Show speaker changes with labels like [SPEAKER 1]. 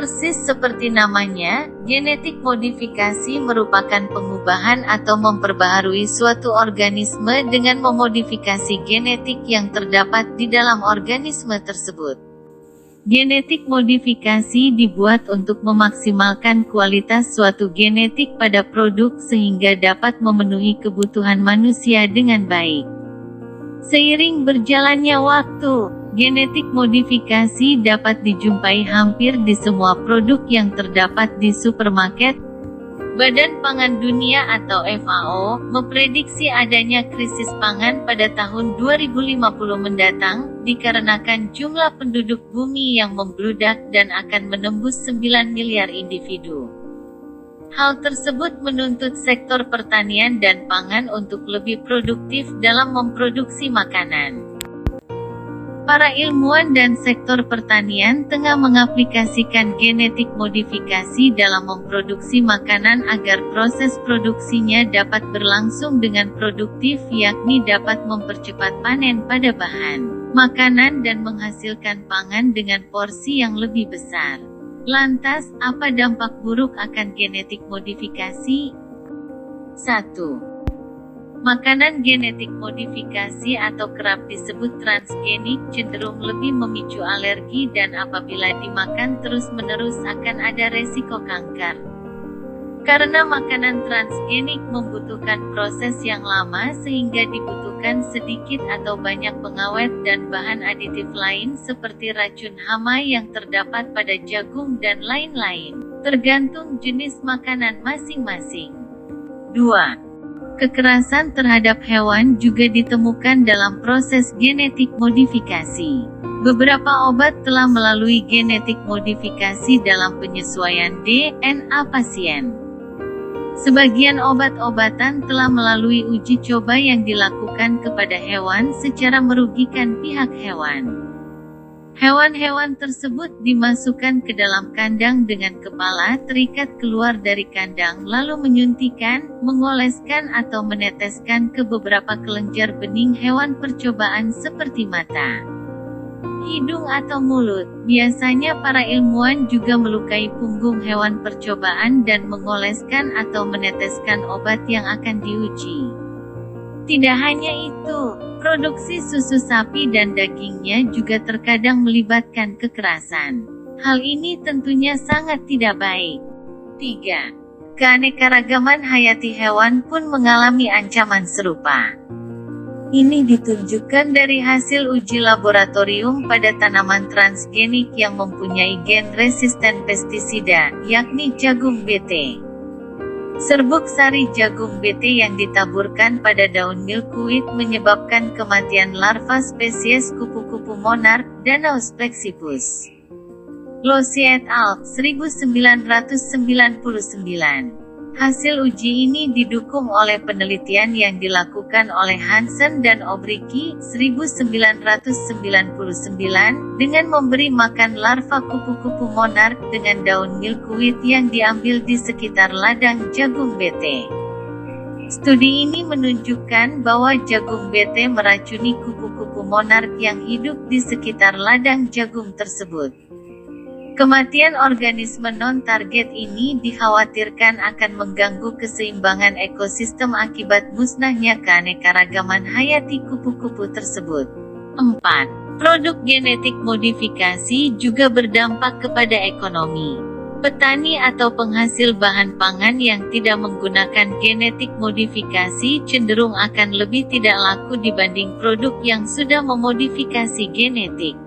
[SPEAKER 1] Persis seperti namanya, genetik modifikasi merupakan pengubahan atau memperbaharui suatu organisme dengan memodifikasi genetik yang terdapat di dalam organisme tersebut. Genetik modifikasi dibuat untuk memaksimalkan kualitas suatu genetik pada produk sehingga dapat memenuhi kebutuhan manusia dengan baik. Seiring berjalannya waktu, genetik modifikasi dapat dijumpai hampir di semua produk yang terdapat di supermarket. Badan Pangan Dunia atau FAO memprediksi adanya krisis pangan pada tahun 2050 mendatang, dikarenakan jumlah penduduk bumi yang membludak dan akan menembus 9 miliar individu. Hal tersebut menuntut sektor pertanian dan pangan untuk lebih produktif dalam memproduksi makanan. Para ilmuwan dan sektor pertanian tengah mengaplikasikan genetik modifikasi dalam memproduksi makanan agar proses produksinya dapat berlangsung dengan produktif, yakni dapat mempercepat panen pada bahan makanan dan menghasilkan pangan dengan porsi yang lebih besar. Lantas, apa dampak buruk akan genetik modifikasi? 1. Makanan genetik modifikasi atau kerap disebut transgenik cenderung lebih memicu alergi dan apabila dimakan terus-menerus akan ada resiko kanker. Karena makanan transgenik membutuhkan proses yang lama sehingga dibutuhkan sedikit atau banyak pengawet dan bahan aditif lain seperti racun hama yang terdapat pada jagung dan lain-lain, tergantung jenis makanan masing-masing. 2. Kekerasan terhadap hewan juga ditemukan dalam proses genetik modifikasi. Beberapa obat telah melalui genetik modifikasi dalam penyesuaian DNA pasien. Sebagian obat-obatan telah melalui uji coba yang dilakukan kepada hewan secara merugikan pihak hewan. Hewan-hewan tersebut dimasukkan ke dalam kandang dengan kepala terikat keluar dari kandang lalu menyuntikkan, mengoleskan atau meneteskan ke beberapa kelenjar bening hewan percobaan seperti mata, hidung atau mulut. Biasanya para ilmuwan juga melukai punggung hewan percobaan dan mengoleskan atau meneteskan obat yang akan diuji. Tidak hanya itu, produksi susu sapi dan dagingnya juga terkadang melibatkan kekerasan. Hal ini tentunya sangat tidak baik. 3. Keanekaragaman hayati hewan pun mengalami ancaman serupa. Ini ditunjukkan dari hasil uji laboratorium pada tanaman transgenik yang mempunyai gen resisten pestisida, yakni jagung BT. Serbuk sari jagung BT yang ditaburkan pada daun milkweed menyebabkan kematian larva spesies kupu-kupu monarch, Danaus plexippus. Losey et al., 1999. Hasil uji ini didukung oleh penelitian yang dilakukan oleh Hansen dan Obricki, 1999, dengan memberi makan larva kupu-kupu monarch dengan daun milkweed yang diambil di sekitar ladang jagung BT. Studi ini menunjukkan bahwa jagung BT meracuni kupu-kupu monarch yang hidup di sekitar ladang jagung tersebut. Kematian organisme non-target ini dikhawatirkan akan mengganggu keseimbangan ekosistem akibat musnahnya keanekaragaman hayati kupu-kupu tersebut. 4. Produk genetik modifikasi juga berdampak kepada ekonomi. Petani atau penghasil bahan pangan yang tidak menggunakan genetik modifikasi cenderung akan lebih tidak laku dibanding produk yang sudah memodifikasi genetik.